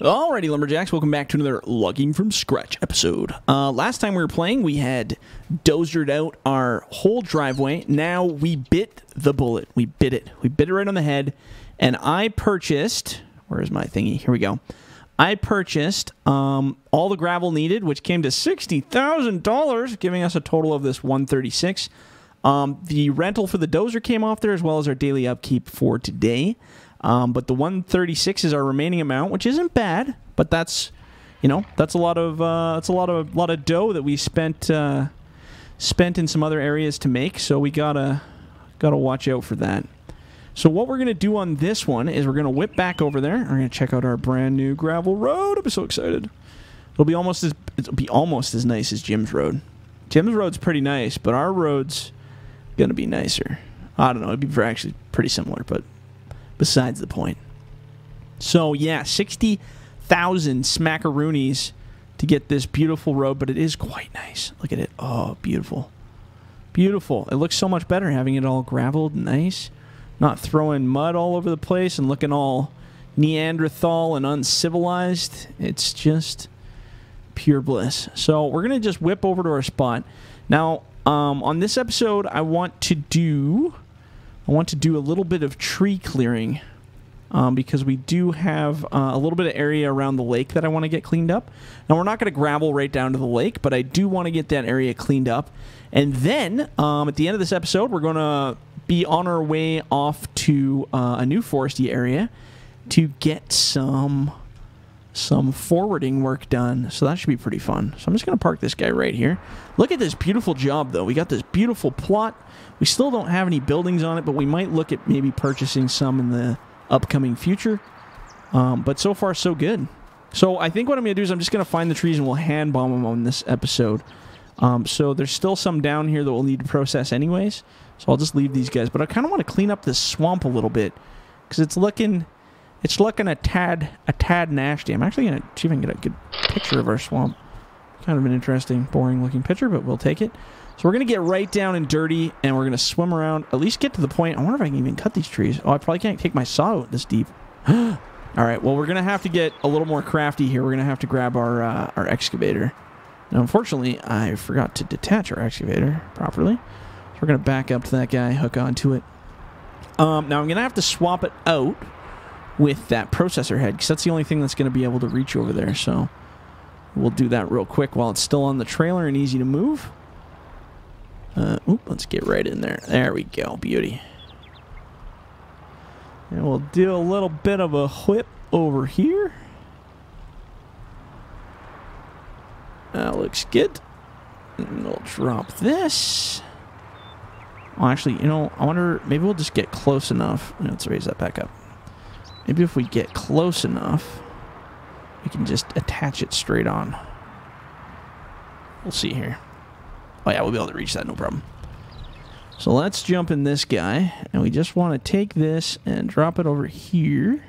Alrighty, Lumberjacks, welcome back to another Logging from Scratch episode. Last time we were playing, we had dozered out our whole driveway. Now we bit the bullet. We bit it. We bit it right on the head. And I purchased... Where's my thingy? Here we go. I purchased all the gravel needed, which came to $60,000, giving us a total of this $136. The rental for the dozer came off there, as well as our daily upkeep for today. But the 136 is our remaining amount, which isn't bad. But that's, you know, that's a lot of dough that we spent in some other areas to make. So we gotta watch out for that. So what we're gonna do on this one is we're gonna whip back over there. We're gonna check out our brand new gravel road. I'm so excited. It'll be almost as nice as Jim's road. Jim's road's pretty nice, but our road's gonna be nicer. I don't know. It'd be actually pretty similar, but. Besides the point. So, yeah, 60,000 smackaroonies to get this beautiful road, but it is quite nice. Look at it. Oh, beautiful. Beautiful. It looks so much better having it all graveled and nice. Not throwing mud all over the place and looking all Neanderthal and uncivilized. It's just pure bliss. So, we're going to just whip over to our spot. Now, on this episode, I want to do a little bit of tree clearing because we do have a little bit of area around the lake that I want to get cleaned up. Now, we're not going to gravel right down to the lake, but I do want to get that area cleaned up. And then, at the end of this episode, we're going to be on our way off to a new foresty area to get some forwarding work done. So that should be pretty fun. So I'm just going to park this guy right here. Look at this beautiful job, though. We got this beautiful plot. We still don't have any buildings on it, but we might look at maybe purchasing some in the upcoming future. But so far, so good. So I think what I'm going to do is I'm just going to find the trees and we'll hand bomb them on this episode. So there's still some down here that we'll need to process anyways. So I'll just leave these guys. But I kind of want to clean up this swamp a little bit because it's looking a tad nasty. I'm actually going to see if I can get a good picture of our swamp. Kind of an interesting, boring looking picture, but we'll take it. So we're going to get right down and dirty, and we're going to swim around, at least get to the point. I wonder if I can even cut these trees. Oh, I probably can't take my saw out this deep. All right, well, we're going to have to get a little more crafty here. We're going to have to grab our excavator. Now, unfortunately, I forgot to detach our excavator properly. So we're going to back up to that guy, hook onto it. Now, I'm going to have to swap it out with that processor head, because that's the only thing that's going to be able to reach over there. So we'll do that real quick while it's still on the trailer and easy to move. Let's get right in there. There we go. Beauty. And we'll do a little bit of a whip over here. That looks good. And we'll drop this. Well, actually, you know, I wonder, maybe we'll just get close enough. Let's raise that back up. Maybe if we get close enough, we can just attach it straight on. We'll see here. Oh yeah, we'll be able to reach that, no problem. So let's jump in this guy, and we just want to take this and drop it over here.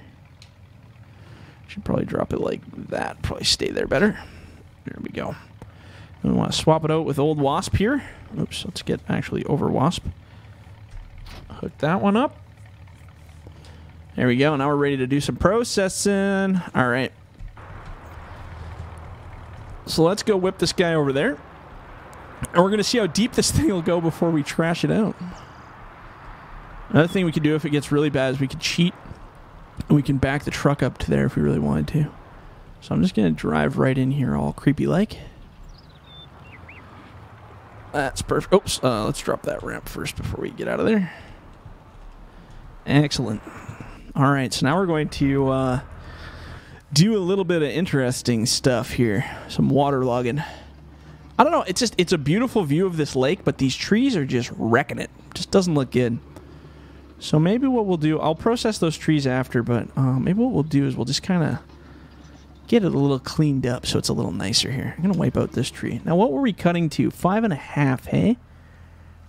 Should probably drop it like that. Probably stay there better. There we go. And we want to swap it out with old Wasp here. Oops, let's get actually over Wasp. Hook that one up. There we go. Now we're ready to do some processing. All right. So let's go whip this guy over there. And we're going to see how deep this thing will go before we trash it out. Another thing we could do if it gets really bad is we could cheat. And we can back the truck up to there if we really wanted to. So I'm just going to drive right in here all creepy-like. That's perfect. Oops. Let's drop that ramp first before we get out of there. Excellent. All right. So now we're going to do a little bit of interesting stuff here. Some water logging. I don't know, it's a beautiful view of this lake, but these trees are just wrecking it. Just doesn't look good. So maybe what we'll do, I'll process those trees after, but maybe what we'll do is we'll just kind of get it a little cleaned up so it's a little nicer here. I'm going to wipe out this tree. Now, what were we cutting to? 5.5, hey?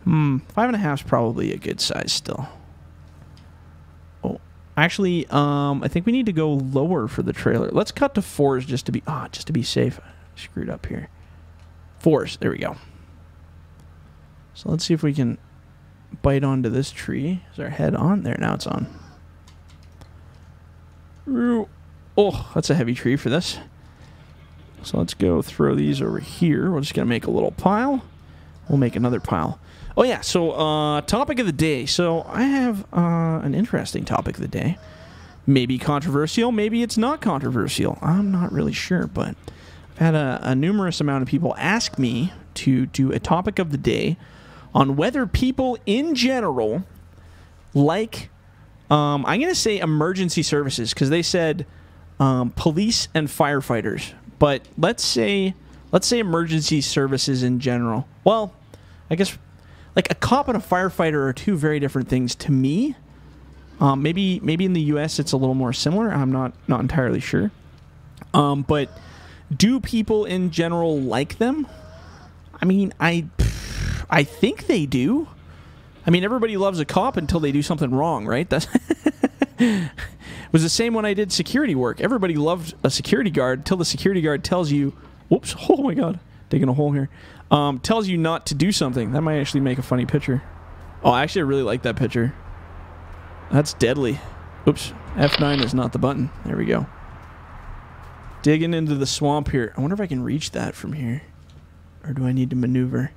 5.5 is probably a good size still. Oh, actually, I think we need to go lower for the trailer. Let's cut to 4s just to be safe. I screwed up here. 4s. There we go. So let's see if we can bite onto this tree. Is our head on? There, now it's on. Oh, that's a heavy tree for this. So let's go throw these over here. We're just going to make a little pile. We'll make another pile. Oh, yeah. So topic of the day. So I have an interesting topic of the day. Maybe controversial. Maybe it's not controversial. I'm not really sure. But I've had a numerous amount of people ask me to do a topic of the day on whether people in general like, I'm going to say emergency services, because they said police and firefighters. But let's say emergency services in general. Well, I guess like a cop and a firefighter are two very different things to me. Maybe in the U.S. it's a little more similar. I'm not entirely sure. But do people in general like them? I mean, I think they do. I mean, everybody loves a cop until they do something wrong, right? That's it was the same when I did security work. Everybody loved a security guard until the security guard tells you, whoops, oh my God, digging a hole here, tells you not to do something. That might actually make a funny picture. Oh, actually, I really like that picture. That's deadly. Oops, F9 is not the button. There we go. Digging into the swamp here. I wonder if I can reach that from here. Or do I need to maneuver?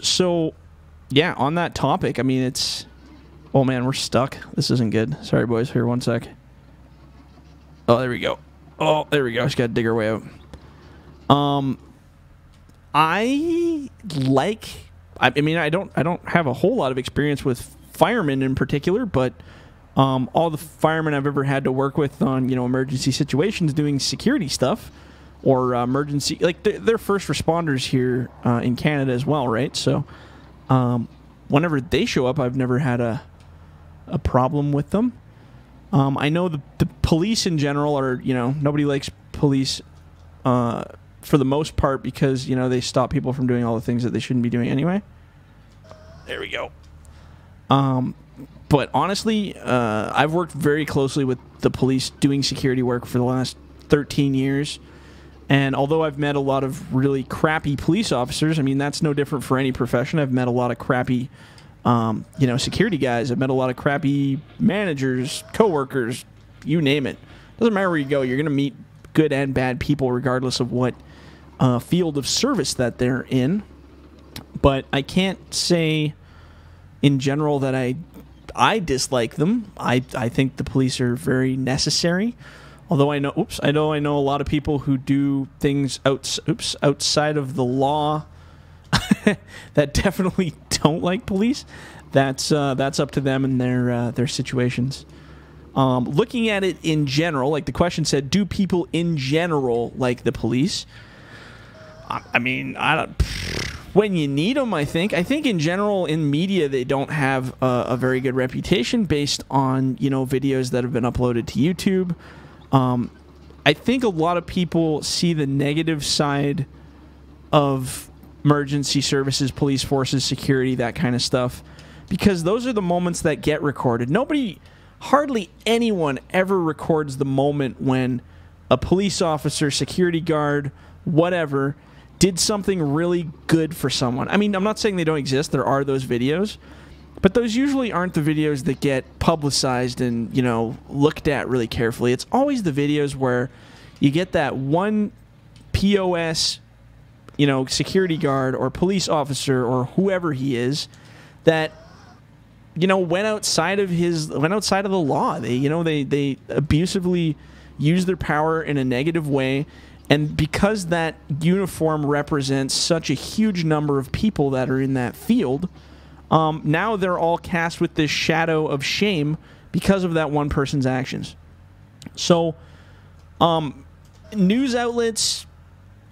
So, yeah, on that topic, I mean, it's... Oh, man, we're stuck. This isn't good. Sorry, boys. Here, one sec. Oh, there we go. Oh, there we go. Just got to dig our way out. I mean, I don't have a whole lot of experience with firemen in particular, but all the firemen I've ever had to work with on, emergency situations doing security stuff or emergency, like they're first responders here in Canada as well, right? So whenever they show up, I've never had a problem with them. I know the police in general are, nobody likes police for the most part because, they stop people from doing all the things that they shouldn't be doing anyway. There we go. But honestly, I've worked very closely with the police doing security work for the last 13 years. And although I've met a lot of really crappy police officers, I mean, that's no different for any profession. I've met a lot of crappy, security guys. I've met a lot of crappy managers, coworkers, you name it. Doesn't matter where you go. You're going to meet good and bad people regardless of what field of service that they're in. But I can't say in general that I dislike them. I think the police are very necessary. Although I know a lot of people who do things outside of the law that definitely don't like police. That's up to them and their situations. Looking at it in general, like the question said, do people in general like the police? I mean, when you need them, I think in general in media they don't have a very good reputation based on videos that have been uploaded to YouTube. I think a lot of people see the negative side of emergency services, police forces, security, that kind of stuff, because those are the moments that get recorded. Hardly anyone ever records the moment when a police officer, security guard, whatever, did something really good for someone. I mean, I'm not saying they don't exist. There are those videos. But those usually aren't the videos that get publicized and, looked at really carefully. It's always the videos where you get that one POS, security guard or police officer or whoever he is that, went outside of the law. They abusively use their power in a negative way. And because that uniform represents such a huge number of people that are in that field, now they're all cast with this shadow of shame because of that one person's actions. So, news outlets,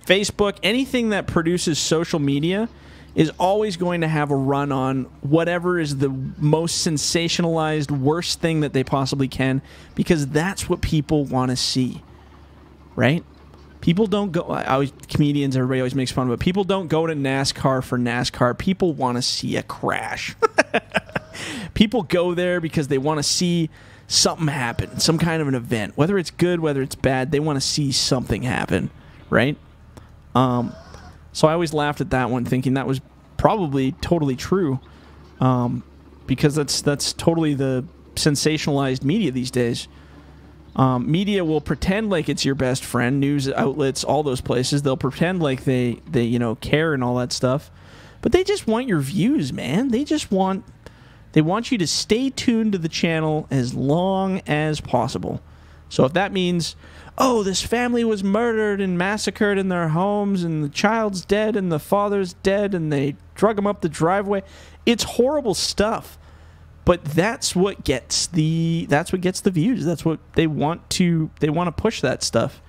Facebook, anything that produces social media is always going to have a run on whatever is the most sensationalized, worst thing that they possibly can, because that's what people want to see, right? People don't go... comedians, everybody always makes fun of it. People don't go to NASCAR for NASCAR. People want to see a crash. People go there because they want to see something happen, some kind of an event. Whether it's good, whether it's bad, they want to see something happen, right? So I always laughed at that one, thinking that was probably totally true, because that's totally the sensationalized media these days. Media will pretend like it's your best friend. News outlets, all those places, they'll pretend like they care and all that stuff. But they just want your views, man. They want you to stay tuned to the channel as long as possible. So if that means, oh, this family was murdered and massacred in their homes, and the child's dead and the father's dead, and they drug him up the driveway, it's horrible stuff. But that's what gets the views. That's what they want to push that stuff.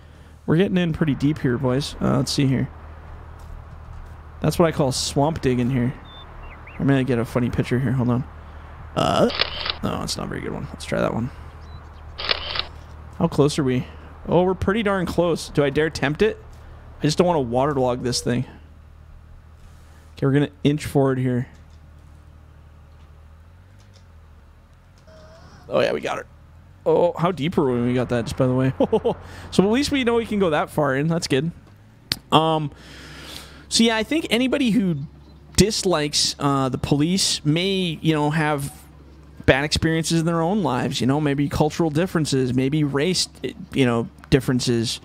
We're getting in pretty deep here, boys. Let's see here. That's what I call swamp digging here. I'm gonna get a funny picture here. Hold on. No, it's not a very good one. Let's try that one. How close are we? Oh, we're pretty darn close. Do I dare tempt it? I just don't want to waterlog this thing. Okay, we're gonna inch forward here. Oh yeah, we got her. Oh, how deep are we when we got that, just by the way? So at least we know we can go that far in. That's good. So yeah, I think anybody who dislikes the police may, have bad experiences in their own lives. Maybe cultural differences, maybe race, differences.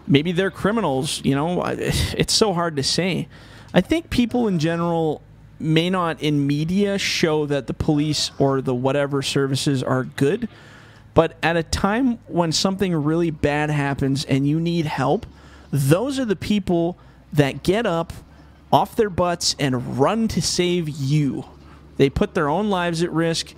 Maybe they're criminals. It's so hard to say. I think people in general may not in media show that the police or the whatever services are good, but at a time when something really bad happens and you need help, those are the people that get up off their butts and run to save you. They put their own lives at risk.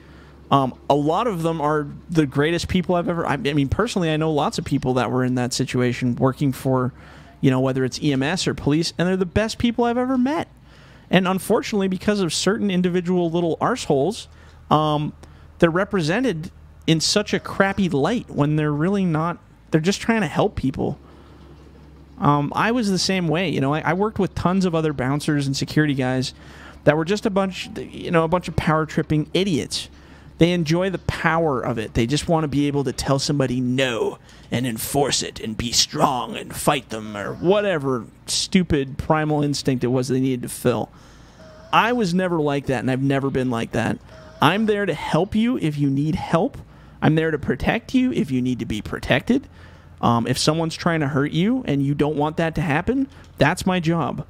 A lot of them are the greatest people I've ever... I mean, personally, I know lots of people that were in that situation working for, whether it's EMS or police, and they're the best people I've ever met. And unfortunately, because of certain individual little arseholes, they're represented in such a crappy light when they're really not. They're just trying to help people. I was the same way. I worked with tons of other bouncers and security guys that were just a bunch of power tripping idiots. They enjoy the power of it. They just want to be able to tell somebody no and enforce it and be strong and fight them or whatever stupid primal instinct it was they needed to fill. I was never like that, and I've never been like that. I'm there to help you if you need help. I'm there to protect you if you need to be protected. If someone's trying to hurt you and you don't want that to happen, that's my job.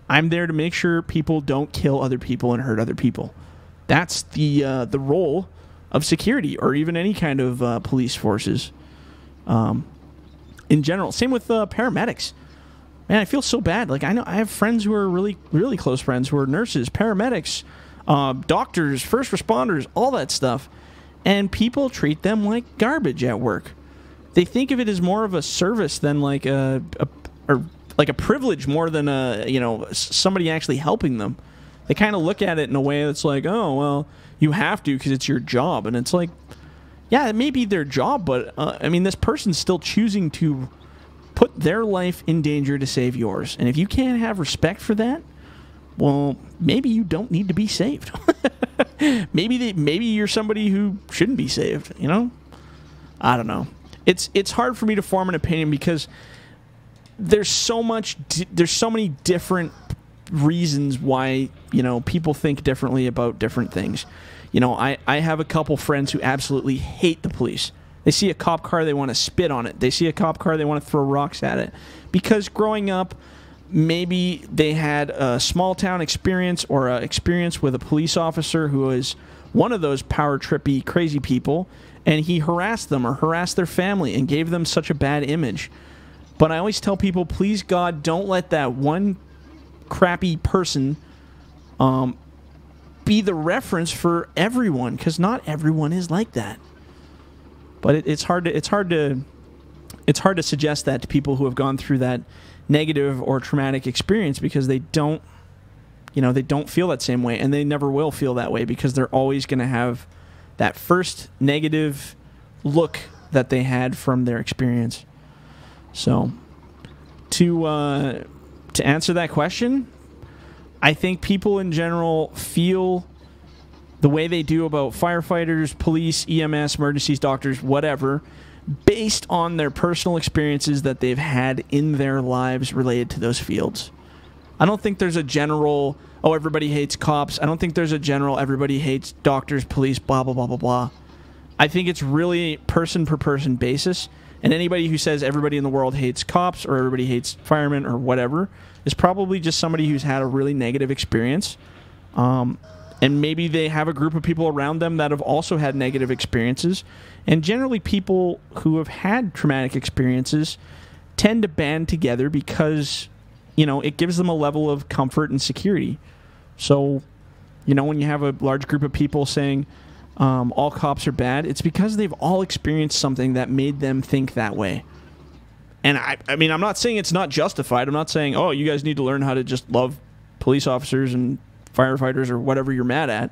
I'm there to make sure people don't kill other people and hurt other people. That's the role of security, or even any kind of police forces in general. Same with paramedics. Man, I feel so bad. Like, I have friends who are really, really close friends who are nurses, paramedics, doctors, first responders, all that stuff. And people treat them like garbage at work. They think of it as more of a service than like a privilege more than somebody actually helping them. They kind of look at it in a way that's like, oh, well, you have to because it's your job. And it's like, yeah, it may be their job, but, I mean, this person's still choosing to put their life in danger to save yours. And if you can't have respect for that, well, maybe you don't need to be saved. maybe you're somebody who shouldn't be saved, I don't know. It's hard for me to form an opinion because there's so many different reasons why people think differently about different things. I have a couple friends who absolutely hate the police. They see a cop car, they want to spit on it. They see a cop car, they want to throw rocks at it. Because growing up, maybe they had a small town experience or an experience with a police officer who was one of those power trippy crazy people, and he harassed them or harassed their family and gave them such a bad image. But I always tell people, please God, don't let that one crappy person be the reference for everyone, because not everyone is like that. But it's hard to suggest that to people who have gone through that negative or traumatic experience, because they don't feel that same way, and they never will feel that way, because they're always going to have that first negative look that they had from their experience. So to answer that question, I think people in general feel the way they do about firefighters, police, EMS, emergencies, doctors, whatever, based on their personal experiences that they've had in their lives related to those fields. I don't think there's a general, oh, everybody hates cops. I don't think there's a general, everybody hates doctors, police, blah, blah, blah, blah, blah. I think it's really person per person basis. And anybody who says everybody in the world hates cops or everybody hates firemen or whatever is probably just somebody who's had a really negative experience. And maybe they have a group of people around them that have also had negative experiences. And generally people who have had traumatic experiences tend to band together because, you know, it gives them a level of comfort and security. So, you know, when you have a large group of people saying all cops are bad, it's because they've all experienced something that made them think that way. And I mean, I'm not saying it's not justified. I'm not saying, oh, you guys need to learn how to just love police officers and firefighters or whatever you're mad at.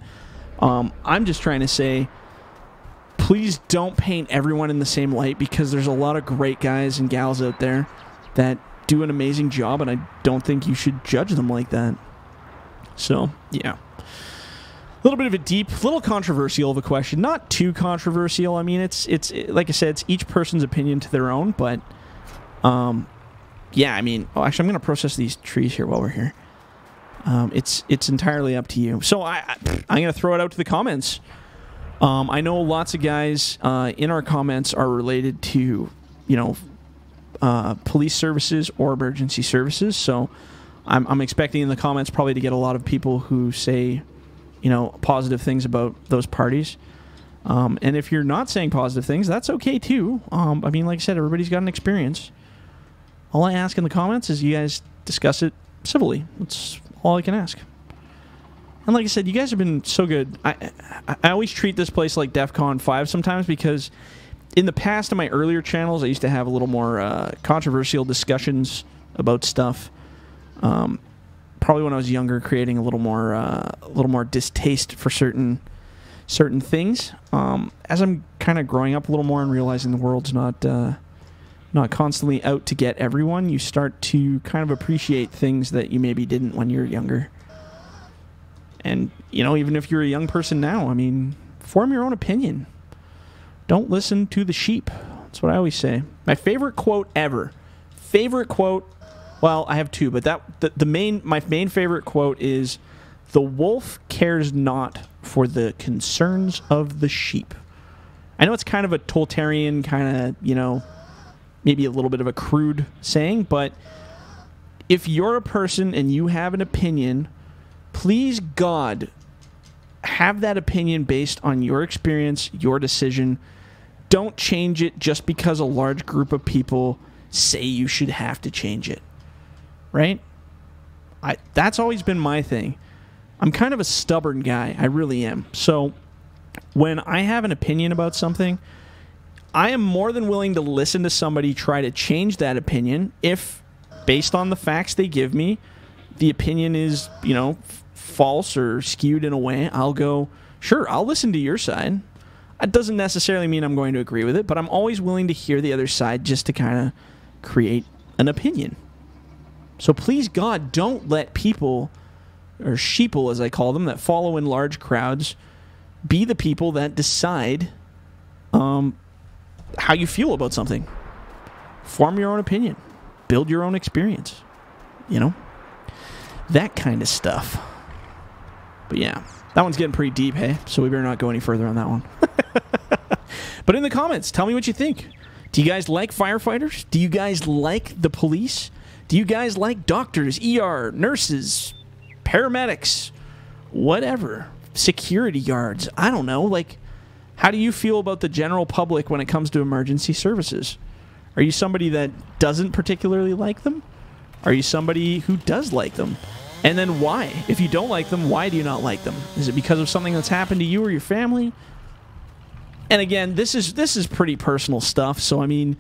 I'm just trying to say, please don't paint everyone in the same light, because there's a lot of great guys and gals out there that do an amazing job, and I don't think you should judge them like that. So, yeah. A little bit of a little controversial of a question. Not too controversial. I mean, it's like I said, it's each person's opinion to their own, but yeah, I mean, actually, I'm going to process these trees here while we're here. It's entirely up to you. So I'm going to throw it out to the comments. I know lots of guys in our comments are related to, you know, police services or emergency services. So I'm expecting in the comments probably to get a lot of people who say, you know, positive things about those parties. And if you're not saying positive things, that's okay too. I mean, like I said, everybody's got an experience. All I ask in the comments is you guys discuss it civilly. That's all I can ask. And like I said, you guys have been so good. I always treat this place like DEFCON 5 sometimes, because in the past, in my earlier channels, I used to have a little more controversial discussions about stuff. Probably when I was younger, creating a little more distaste for certain things. As I'm kind of growing up a little more and realizing the world's not constantly out to get everyone, you start to kind of appreciate things that you maybe didn't when you were younger. And, you know, even if you're a young person now, I mean, form your own opinion. Don't listen to the sheep. That's what I always say. My favorite quote ever. Favorite quote. Well, I have two, but my main favorite quote is, "The wolf cares not for the concerns of the sheep." I know it's kind of a totalitarian kind of, you know, maybe a little bit of a crude saying, but if you're a person and you have an opinion, please God, have that opinion based on your experience, your decision. Don't change it just because a large group of people say you should have to change it. Right? That's always been my thing. I'm kind of a stubborn guy. I really am. So when I have an opinion about something, I am more than willing to listen to somebody try to change that opinion if, based on the facts they give me, the opinion is, you know, false or skewed in a way. I'll go, sure, I'll listen to your side. That doesn't necessarily mean I'm going to agree with it, but I'm always willing to hear the other side just to kind of create an opinion. So please, God, don't let people, or sheeple as I call them, that follow in large crowds, be the people that decide how you feel about something. Form your own opinion. Build your own experience. You know? That kind of stuff. But yeah, that one's getting pretty deep, hey? So we better not go any further on that one. But in the comments, tell me what you think. Do you guys like firefighters? Do you guys like the police? Do you guys like doctors, ER, nurses, paramedics, whatever, security guards? I don't know. Like, how do you feel about the general public when it comes to emergency services? Are you somebody that doesn't particularly like them? Are you somebody who does like them? And then why? If you don't like them, why do you not like them? Is it because of something that's happened to you or your family? And again, this is pretty personal stuff. So, I mean,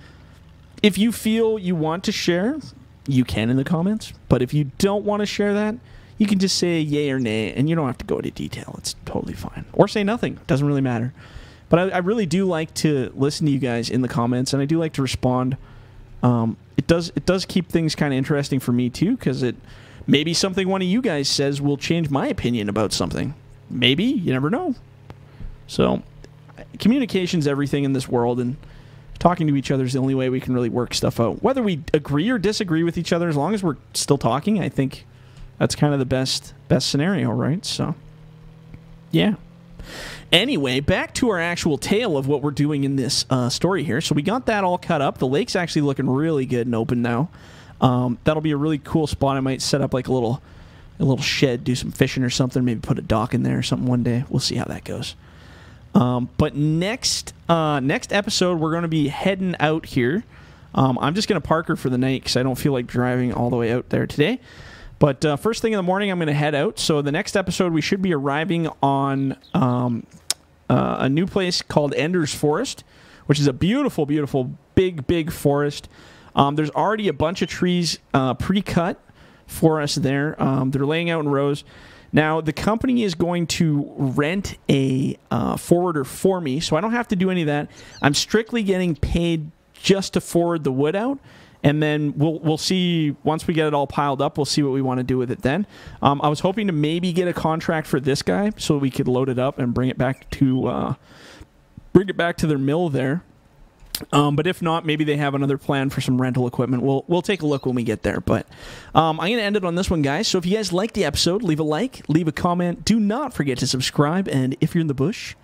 if you feel you want to share, you can in the comments. But if you don't want to share that, you can just say yay or nay, and you don't have to go into detail. It's totally fine. Or say nothing. It doesn't really matter. But I really do like to listen to you guys in the comments, and I do like to respond. It does keep things kind of interesting for me, too, because maybe something one of you guys says will change my opinion about something. Maybe. You never know. So, communication's everything in this world, and talking to each other is the only way we can really work stuff out. Whether we agree or disagree with each other, as long as we're still talking, I think that's kind of the best scenario, right? So, yeah. Anyway, back to our actual tale of what we're doing in this story here. So we got that all cut up. The lake's actually looking really good and open now. That'll be a really cool spot. I might set up like a little shed, do some fishing or something, maybe put a dock in there or something one day. We'll see how that goes. But next episode, we're going to be heading out here. I'm just going to park her for the night because I don't feel like driving all the way out there today. But first thing in the morning, I'm going to head out. So the next episode, we should be arriving on a new place called Ender's Forest, which is a beautiful, beautiful, big forest. There's already a bunch of trees pre-cut for us there. They're laying out in rows. Now, the company is going to rent a forwarder for me, so I don't have to do any of that. I'm strictly getting paid just to forward the wood out, and then we'll see, once we get it all piled up, we'll see what we want to do with it then. I was hoping to maybe get a contract for this guy so we could load it up and bring it back to their mill there. But if not, maybe they have another plan for some rental equipment. We'll take a look when we get there. But I'm going to end it on this one, guys. So if you guys liked the episode, leave a like, leave a comment. Do not forget to subscribe. And if you're in the bush,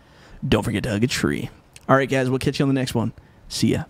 don't forget to hug a tree. All right, guys, we'll catch you on the next one. See ya.